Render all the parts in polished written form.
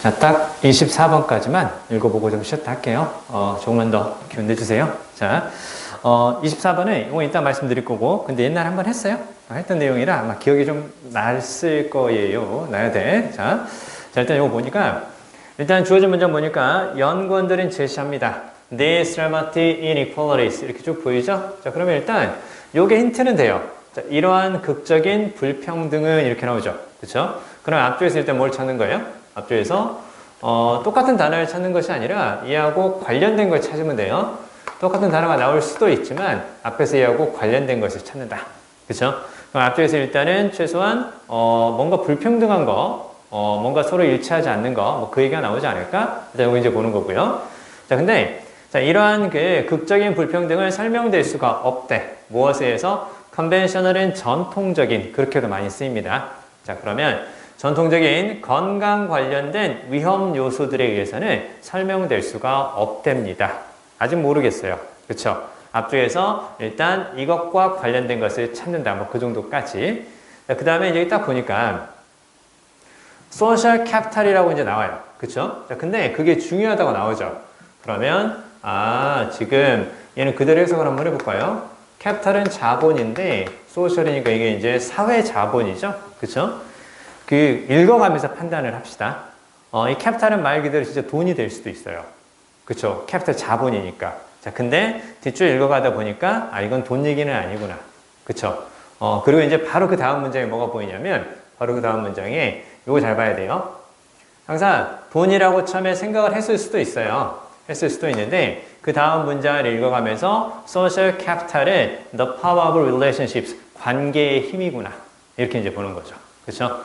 자, 딱 24번까지만 읽어보고 좀 쉬었다 할게요. 조금만 더 기운 내주세요. 자, 24번은 이거 이따 말씀드릴 거고, 근데 옛날에 한번 했어요. 했던 내용이라 아마 기억이 좀 났을 거예요. 나야 돼. 자, 일단 이거 보니까, 일단 주어진 문장 보니까 연구원들은 제시합니다. These dramatic inequalities. 이렇게 쭉 보이죠? 자, 그러면 일단 요게 힌트는 돼요. 자, 이러한 극적인 불평등은 이렇게 나오죠. 그쵸? 그럼 앞쪽에서 일단 뭘 찾는 거예요? 앞쪽에서 똑같은 단어를 찾는 것이 아니라 이하고 관련된 걸 찾으면 돼요. 똑같은 단어가 나올 수도 있지만 앞에서 이하고 관련된 것을 찾는다. 그쵸? 그럼 앞쪽에서 일단은 최소한 뭔가 불평등한 거, 뭔가 서로 일치하지 않는 거, 뭐 그 얘기가 나오지 않을까? 일단 이거 이제 보는 거고요. 자, 근데 자, 이러한 그 극적인 불평등을 설명될 수가 없대. 무엇에 의해서? 컨벤셔널은 전통적인, 그렇게도 많이 쓰입니다. 자, 그러면 전통적인 건강 관련된 위험 요소들에 의해서는 설명될 수가 없답니다. 아직 모르겠어요. 그쵸? 앞쪽에서 일단 이것과 관련된 것을 찾는다. 뭐 그 정도까지. 그 다음에 이제 딱 보니까 소셜 캐피탈이라고 이제 나와요. 그쵸? 자, 근데 그게 중요하다고 나오죠. 그러면 지금 얘는 그대로 해석을 한번 해볼까요? 캐피탈은 자본인데 소셜이니까 이게 이제 사회 자본이죠. 그쵸? 그 읽어가면서 판단을 합시다. 이 캐피탈은 말 그대로 진짜 돈이 될 수도 있어요. 그쵸? 캐피탈 자본이니까. 자, 근데 뒷줄 읽어가다 보니까 이건 돈 얘기는 아니구나. 그쵸? 그리고 이제 바로 그 다음 문장에 뭐가 보이냐면 바로 그 다음 문장에 이거 잘 봐야 돼요. 항상 돈이라고 처음에 생각을 했을 수도 있어요. 했을 수도 있는데 그 다음 문장을 읽어가면서 social capital은 the power of relationships, 관계의 힘이구나. 이렇게 이제 보는 거죠. 그렇죠?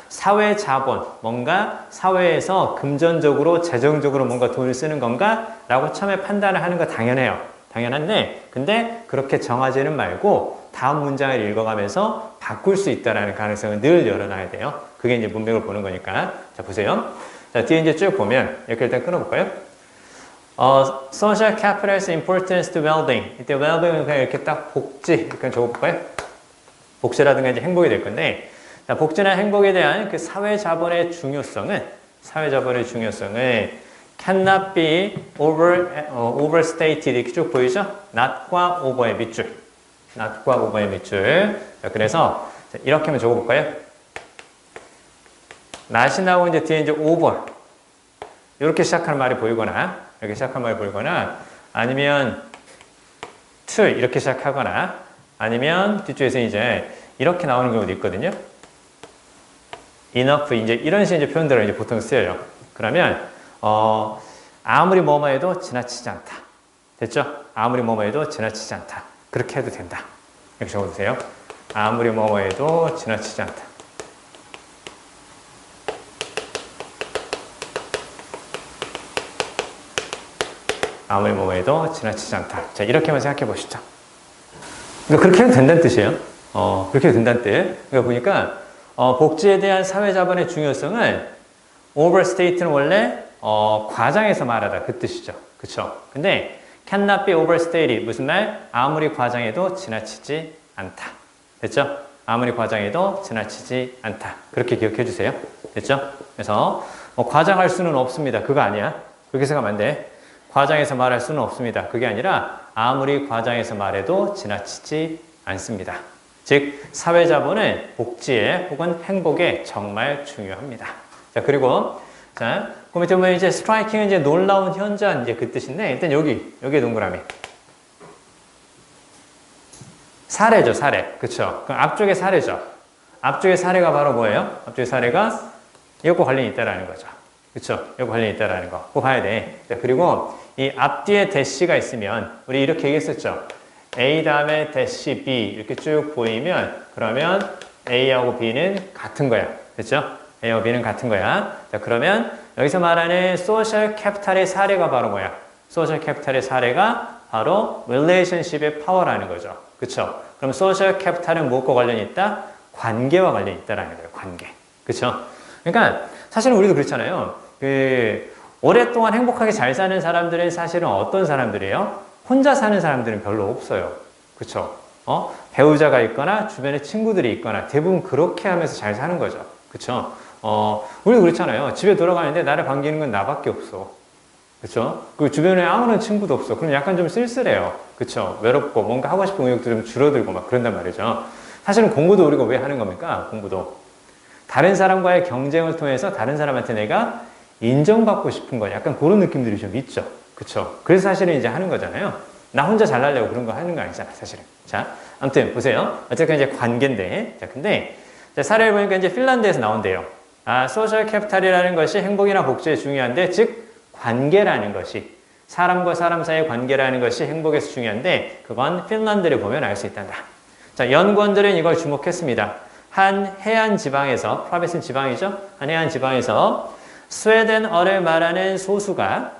사회 자본, 뭔가 사회에서 금전적으로, 재정적으로 뭔가 돈을 쓰는 건가? 라고 처음에 판단을 하는 거 당연해요. 당연한데, 근데 그렇게 정하지는 말고 다음 문장을 읽어가면서 바꿀 수 있다는 가능성을 늘 열어놔야 돼요. 그게 이제 문맥을 보는 거니까. 자, 보세요. 자, 뒤에 이제 쭉 보면, 이렇게 일단 끊어볼까요? Social capital's importance to well-being. 이때 well-being은 그냥 이렇게 딱 복지, 이렇게 적어볼까요? 복지라든가 이제 행복이 될 건데, 자, 복지나 행복에 대한 그 사회 자본의 중요성은 cannot be overstated. 이렇게 쭉 보이죠? not과 over의 밑줄. not과 over의 밑줄. 자, 그래서 이렇게 한번 적어볼까요? not이 나오고 이제 뒤에 이제 over. 이렇게 시작하는 말이 보이거나, 아니면 to 이렇게 시작하거나, 아니면 뒤쪽에서 이제 이렇게 나오는 경우도 있거든요. enough 이제 이런 식의 이제 표현들을 이제 보통 쓰여요. 그러면 아무리 뭐뭐 해도 지나치지 않다. 됐죠? 아무리 뭐뭐 해도 지나치지 않다. 그렇게 해도 된다. 이렇게 적어주세요. 아무리 뭐뭐 해도 지나치지 않다. 아무리 뭐뭐 해도 지나치지 않다. 자, 이렇게만 생각해 보시죠. 그러니까 그렇게 해도 된다는 뜻이에요. 그렇게 해도 된다는 뜻. 그러니까 보니까 복지에 대한 사회 자본의 중요성은 overstate는 원래 과장해서 말하다 그 뜻이죠. 그쵸? 근데 cannot be overstated 무슨 말? 아무리 과장해도 지나치지 않다. 됐죠? 아무리 과장해도 지나치지 않다. 그렇게 기억해 주세요. 됐죠? 그래서 과장할 수는 없습니다. 그거 아니야. 그렇게 생각하면 안 돼. 과장해서 말할 수는 없습니다. 그게 아니라 아무리 과장해서 말해도 지나치지 않습니다. 즉 사회 자본은 복지에 혹은 행복에 정말 중요합니다. 자, 그리고 그 밑에 보면 이제 스트라이킹은 이제 놀라운 현저한 이제 그 뜻인데 일단 여기에 동그라미. 사례죠, 사례. 그쵸? 그럼 앞쪽에 사례죠. 앞쪽에 사례가 바로 뭐예요? 앞쪽에 사례가 이것과 관련이 있다라는 거죠. 그쵸? 이거 관련이 있다라는 거. 그거 봐야 돼. 자, 그리고 이 앞뒤에 대시가 있으면 우리 이렇게 얘기했었죠. A 다음에 대시 B 이렇게 쭉 보이면 그러면 A하고 B는 같은 거야. 됐죠? A하고 B는 같은 거야. 자, 그러면 여기서 말하는 소셜 캐피탈의 사례가 바로 뭐야? 소셜 캐피탈의 사례가 바로 relationship의 파워라는 거죠. 그쵸? 그럼 소셜 캐피탈은 무엇과 관련이 있다? 관계와 관련이 있다라는 거예요. 관계. 그쵸? 그러니까 사실은 우리도 그렇잖아요. 오랫동안 행복하게 잘 사는 사람들은 사실은 어떤 사람들이에요? 혼자 사는 사람들은 별로 없어요. 그쵸? 배우자가 있거나 주변에 친구들이 있거나 대부분 그렇게 하면서 잘 사는 거죠. 그쵸? 우리도 그렇잖아요. 집에 돌아가는데 나를 반기는 건 나밖에 없어. 그쵸? 그 주변에 아무런 친구도 없어. 그럼 약간 좀 쓸쓸해요. 그쵸? 외롭고 뭔가 하고 싶은 의욕도 좀 줄어들고 막 그런단 말이죠. 사실은 공부도 우리가 왜 하는 겁니까? 공부도. 다른 사람과의 경쟁을 통해서 다른 사람한테 내가 인정받고 싶은 거 약간 그런 느낌들이 좀 있죠. 그쵸? 그래서 사실은 이제 하는 거잖아요. 나 혼자 잘나려고 그런 거 하는 거 아니잖아, 사실은. 자, 아무튼 보세요. 어쨌든 이제 관계인데. 자, 근데 사례를 보니까 이제 핀란드에서 나온대요. 소셜 캐피탈이라는 것이 행복이나 복지에 중요한데, 즉, 관계라는 것이, 사람과 사람 사이의 관계라는 것이 행복에서 중요한데, 그건 핀란드를 보면 알 수 있단다. 자, 연구원들은 이걸 주목했습니다. 한 해안 지방에서, 프라빈스는 지방이죠? 한 해안 지방에서 스웨덴어를 말하는 소수가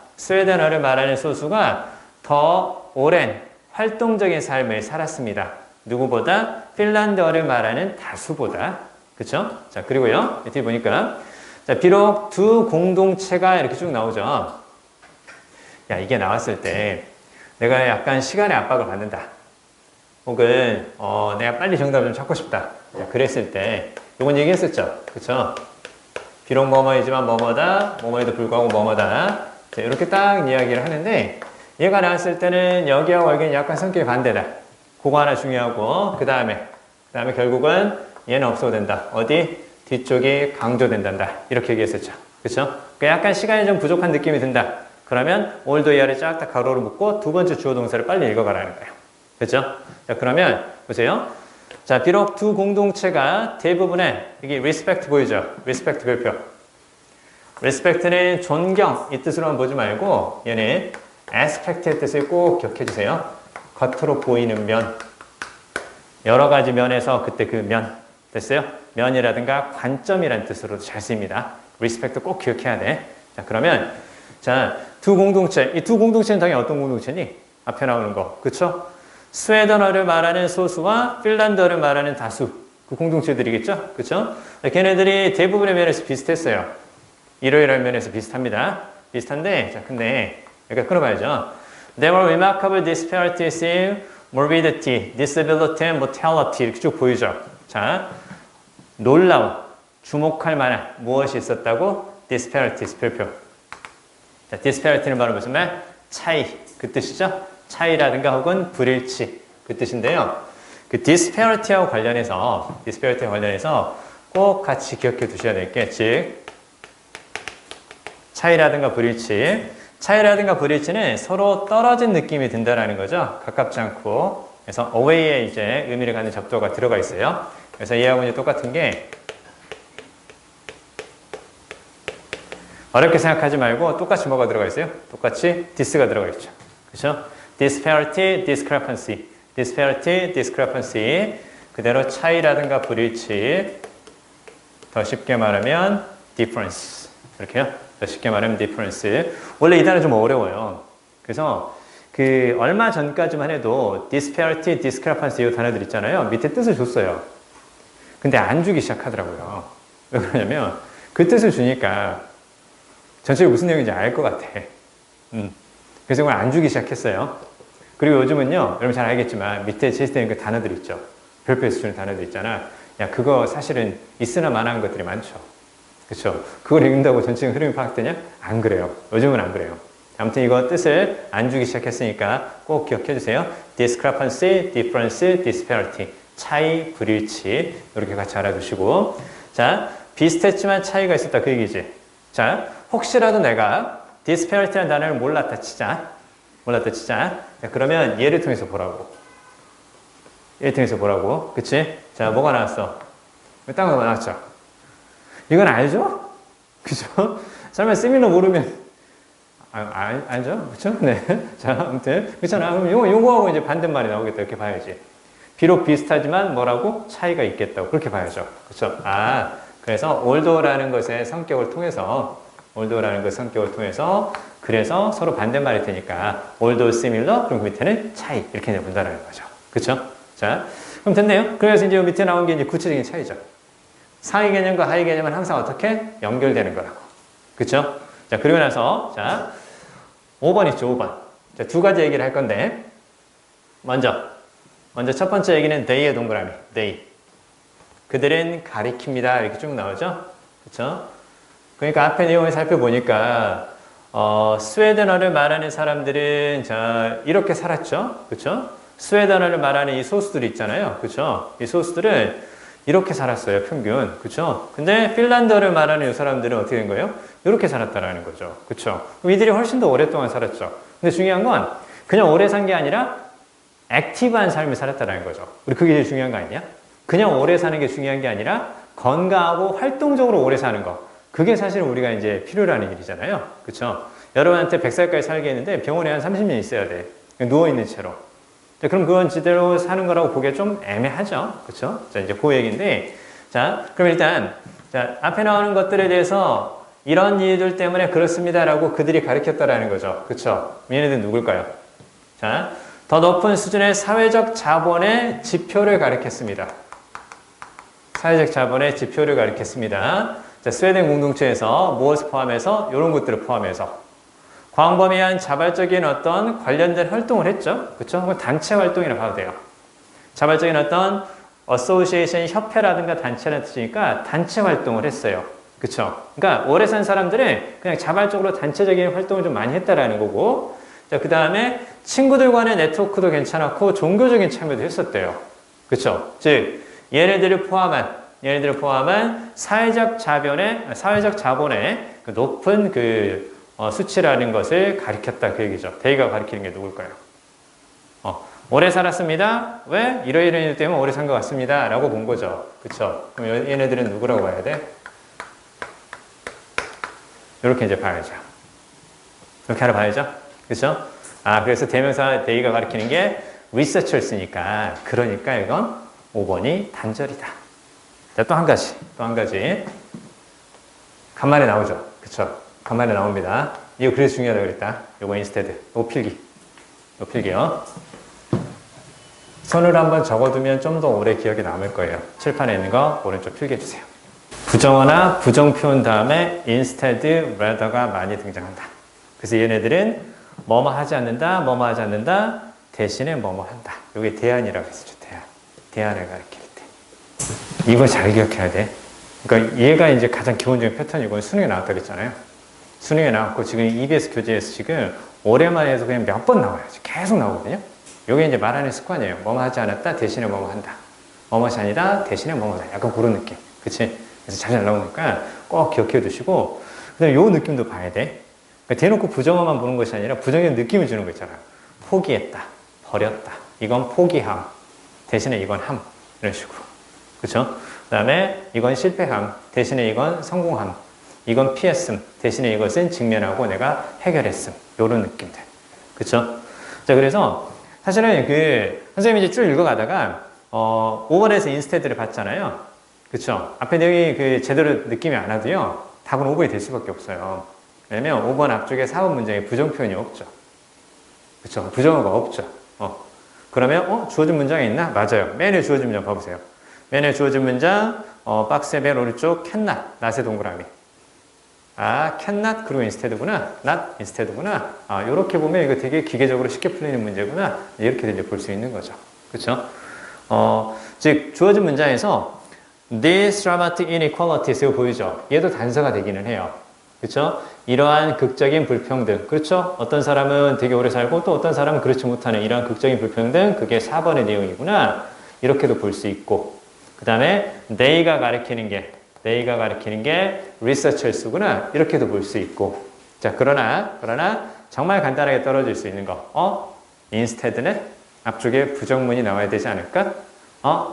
더 오랜 활동적인 삶을 살았습니다. 누구보다? 핀란드어를 말하는 다수보다. 그쵸? 자, 그리고요, 뒤에 보니까, 자, 비록 두 공동체가 이렇게 쭉 나오죠. 야, 이게 나왔을 때 내가 약간 시간의 압박을 받는다. 혹은, 내가 빨리 정답을 좀 찾고 싶다. 자, 그랬을 때, 요건 얘기했었죠. 그쵸? 비록 뭐뭐이지만 뭐뭐다, 뭐뭐에도 불구하고 뭐뭐다. 자, 이렇게 딱 이야기를 하는데, 얘가 나왔을 때는 여기하고 여기는 약간 성격이 반대다. 그거 하나 중요하고, 그 다음에 결국은 얘는 없어도 된다. 어디? 뒤쪽이 강조된단다. 이렇게 얘기했었죠. 그쵸? 약간 시간이 좀 부족한 느낌이 든다. 그러면 올도 이하를 쫙 다 가로로 묶고 두 번째 주어 동사를 빨리 읽어가라는 거예요. 그쵸? 자, 그러면 보세요. 자, 비록 두 공동체가 대부분의 여기 respect 보이죠? respect 별표. respect는 존경 이 뜻으로만 보지 말고 얘는 aspect의 뜻을 꼭 기억해 주세요. 겉으로 보이는 면. 여러 가지 면에서 그때 그 면. 됐어요? 면이라든가 관점이라는 뜻으로도 잘 쓰입니다. respect 꼭 기억해야 돼. 자, 그러면 자, 두 공동체. 이 두 공동체는 당연히 어떤 공동체니? 앞에 나오는 거. 그쵸? 스웨덴어를 말하는 소수와 핀란드어를 말하는 다수. 그 공동체들이겠죠? 그쵸? 걔네들이 대부분의 면에서 비슷했어요. 이러이러한 면에서 비슷합니다. 비슷한데, 자, 근데, 여기가 끊어봐야죠. There were remarkable disparities in morbidity, disability, and mortality. 이렇게 쭉 보이죠? 자, 놀라운, 주목할 만한 무엇이 있었다고? disparities, 별표. 자, disparity는 바로 무슨 말? 차이. 그 뜻이죠? 차이라든가 혹은 불일치. 그 뜻인데요. 그 disparity하고 관련해서 꼭 같이 기억해 두셔야 될 게, 즉, 차이라든가 불일치. 차이라든가 불일치는 서로 떨어진 느낌이 든다라는 거죠. 가깝지 않고. 그래서 away에 이제 의미를 갖는 접두어가 들어가 있어요. 그래서 얘하고 이제 똑같은 게 어렵게 생각하지 말고 똑같이 뭐가 들어가 있어요? 똑같이 this가 들어가 있죠. 그렇죠? disparity, discrepancy. disparity, discrepancy. 그대로 차이라든가 불일치. 더 쉽게 말하면 difference. 이렇게요. 더 쉽게 말하면 difference. 원래 이 단어 좀 어려워요. 그래서 그 얼마 전까지만 해도 disparity, discrepancy 이 단어들 있잖아요. 밑에 뜻을 줬어요. 근데 안 주기 시작하더라고요. 왜 그러냐면 그 뜻을 주니까 전체적으로 무슨 내용인지 알 것 같아. 그래서 이걸 안 주기 시작했어요. 그리고 요즘은요, 여러분 잘 알겠지만 밑에 제시되는 그 단어들 있죠. 별표에서 주는 단어들 있잖아. 야, 그거 사실은 있으나 마나한 것들이 많죠. 그쵸? 그걸 읽는다고 전체적인 흐름이 파악되냐? 안 그래요. 요즘은 안 그래요. 아무튼 이거 뜻을 안 주기 시작했으니까 꼭 기억해 주세요. discrepancy, difference, disparity. 차이, 불일치. 이렇게 같이 알아두시고. 자, 비슷했지만 차이가 있었다. 그 얘기지. 자, 혹시라도 내가 disparity라는 단어를 몰랐다 치자. 자, 그러면 얘를 통해서 보라고. 그치? 자, 뭐가 나왔어? 딴 거 나왔죠? 이건 알죠? 그죠? 설마 시밀러 모르면 알죠? 그쵸? 네. 자, 아무튼 그렇잖아. 그럼 요거하고 이제 반대말이 나오겠다. 이렇게 봐야지. 비록 비슷하지만 뭐라고? 차이가 있겠다고. 그렇게 봐야죠. 그쵸? 그래서 older라는 것의 성격을 통해서 그래서 서로 반대말이 되니까 older, similar, 그럼 그 밑에는 차이 이렇게 본다는 거죠. 그쵸? 자, 그럼 됐네요. 그래서 이제 밑에 나온 게 이제 구체적인 차이죠. 상위 개념과 하위 개념은 항상 어떻게 연결되는 거라고. 그쵸? 자, 그리고 나서 자, 5번 있죠. 5번. 자, 두 가지 얘기를 할 건데 먼저 첫 번째 얘기는 they의 동그라미. they. 그들은 가리킵니다. 이렇게 쭉 나오죠. 그쵸? 그러니까 앞에 내용을 살펴보니까 스웨덴어를 말하는 사람들은 자 이렇게 살았죠, 그렇죠? 스웨덴어를 말하는 이 소수들 있잖아요, 그렇죠? 이 소수들은 이렇게 살았어요, 평균, 그렇죠? 근데 핀란드어를 말하는 이 사람들은 어떻게 된 거예요? 이렇게 살았다라는 거죠, 그렇죠? 그럼 이들이 훨씬 더 오랫동안 살았죠. 근데 중요한 건 그냥 오래 산 게 아니라 액티브한 삶을 살았다라는 거죠. 우리 그게 제일 중요한 거 아니냐? 그냥 오래 사는 게 중요한 게 아니라 건강하고 활동적으로 오래 사는 거. 그게 사실 우리가 이제 필요로 하는 일이잖아요. 그쵸? 여러분한테 100살까지 살게 했는데 병원에 한 30년 있어야 돼. 누워있는 채로. 그럼 그건 제대로 사는 거라고 보기에 좀 애매하죠. 그쵸? 자, 이제 그 얘기인데. 자, 그럼 일단, 자, 앞에 나오는 것들에 대해서 이런 이유들 때문에 그렇습니다라고 그들이 가르쳤다라는 거죠. 그쵸? 얘네들 누굴까요? 자, 더 높은 수준의 사회적 자본의 지표를 가리켰습니다. 사회적 자본의 지표를 가리켰습니다. 자, 스웨덴 공동체에서 무엇을 포함해서 이런 것들을 포함해서 광범위한 자발적인 어떤 관련된 활동을 했죠. 그렇죠? 단체 활동이라고 봐도 돼요. 자발적인 어떤 어소시에이션 협회라든가 단체라는 뜻이니까 단체 활동을 했어요. 그렇죠? 그러니까 오래 산 사람들은 그냥 자발적으로 단체적인 활동을 좀 많이 했다라는 거고, 자, 그 다음에 친구들과의 네트워크도 괜찮았고 종교적인 참여도 했었대요. 그렇죠? 즉 얘네들을 포함한 사회적 자본의 그 높은 그 수치라는 것을 가리켰다 그 얘기죠. 데이가 가리키는 게 누굴까요? 오래 살았습니다. 왜? 이러이러한 일 때문에 오래 산 것 같습니다. 라고 본 거죠. 그쵸? 그럼 얘네들은 누구라고 봐야 돼? 이렇게 이제 봐야죠. 이렇게 알아봐야죠. 그쵸? 그래서 대명사 데이가 가리키는 게 researchers니까, 그러니까 이건 5번이 단절이다. 자, 또 한 가지. 간만에 나오죠. 그쵸? 간만에 나옵니다. 이거 그래서 중요하다고 그랬다. 요거 인스테드. 요거 필기요. 손으로 한번 적어두면 좀 더 오래 기억에 남을 거예요. 칠판에 있는 거 오른쪽 필기해주세요. 부정어나 부정 표현 다음에 instead, rather가 많이 등장한다. 그래서 얘네들은 뭐뭐 하지 않는다, 대신에 뭐뭐 한다. 요게 대안이라고 했었죠. 대안을 가리킬 때. 이거 잘 기억해야 돼. 그러니까 얘가 이제 가장 기본적인 패턴이고 수능에 나왔다고 했잖아요. 수능에 나왔고 지금 EBS 교재에서 지금 올해만 해서 그냥 몇 번 나와요. 계속 나오거든요. 요게 이제 말하는 습관이에요. 뭐뭐 하지 않았다, 대신에 뭐뭐 한다. 뭐뭐이 아니다, 대신에 뭐뭐 한다. 약간 그런 느낌. 그치? 그래서 잘 나오니까 꼭 기억해 두시고, 그 다음에 요 느낌도 봐야 돼. 그러니까 대놓고 부정어만 보는 것이 아니라 부정의 느낌을 주는 거 있잖아요. 포기했다, 버렸다. 이건 포기함. 대신에 이건 함. 이런 식으로. 그쵸? 그 다음에 이건 실패함. 대신에 이건 성공함. 이건 피했음. 대신에 이것은 직면하고 내가 해결했음. 요런 느낌들. 그쵸? 자, 그래서 사실은 선생님이 이제 쭉 읽어가다가, 5번에서 인스테드를 봤잖아요. 그쵸? 앞에 내용이 제대로 느낌이 안 와도요, 답은 5번이 될 수밖에 없어요. 왜냐면 5번 앞쪽에 4번 문장에 부정 표현이 없죠. 그쵸? 부정어가 없죠. 그러면, 주어진 문장이 있나? 맞아요. 맨 위에 주어진 문장 봐보세요. 맨 위에 주어진 문장, 박스의 맨 오른쪽, cannot, not의 동그라미. cannot, 그리고 instead구나. not, instead구나. 요렇게 보면 이거 되게 기계적으로 쉽게 풀리는 문제구나. 이렇게 이제 볼 수 있는 거죠. 그쵸? 즉, 주어진 문장에서 this dramatic inequalities, 이거 보이죠? 얘도 단서가 되기는 해요. 그쵸? 이러한 극적인 불평등. 그렇죠? 어떤 사람은 되게 오래 살고 또 어떤 사람은 그렇지 못하는 이러한 극적인 불평등, 그게 4번의 내용이구나. 이렇게도 볼 수 있고. 그 다음에 they가 가리키는 게 researchers구나. 이렇게도 볼 수 있고. 자, 그러나 정말 간단하게 떨어질 수 있는 거. instead는 앞쪽에 부정문이 나와야 되지 않을까?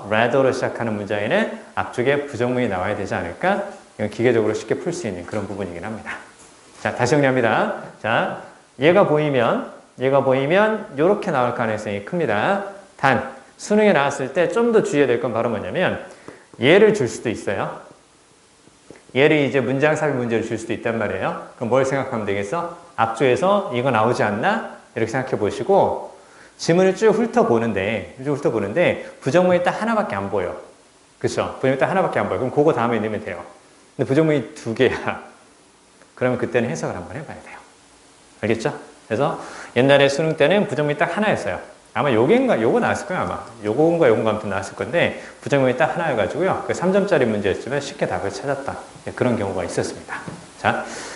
rather로 시작하는 문장에는 앞쪽에 부정문이 나와야 되지 않을까? 이건 기계적으로 쉽게 풀 수 있는 그런 부분이긴 합니다. 자, 다시 정리합니다. 자, 얘가 보이면 이렇게 나올 가능성이 큽니다. 단, 수능에 나왔을 때 좀 더 주의해야 될 건 바로 뭐냐면 얘를 줄 수도 있어요. 얘를 이제 문장 삽입 문제를 줄 수도 있단 말이에요. 그럼 뭘 생각하면 되겠어? 앞쪽에서 이거 나오지 않나? 이렇게 생각해 보시고 지문을 쭉 훑어보는데 부정문이 딱 하나밖에 안 보여. 그쵸? 부정문이 딱 하나밖에 안 보여. 그럼 그거 다음에 넣으면 돼요. 근데 부정문이 2개야. 그러면 그때는 해석을 한번 해봐야 돼요. 알겠죠? 그래서 옛날에 수능 때는 부정문이 딱 하나였어요. 아마 요거 나왔을 거예요, 아마. 요건가 요건가 아무튼 나왔을 건데, 부정형이 딱 하나여가지고요. 그 3점짜리 문제였지만 쉽게 답을 찾았다. 네, 그런 경우가 있었습니다. 자,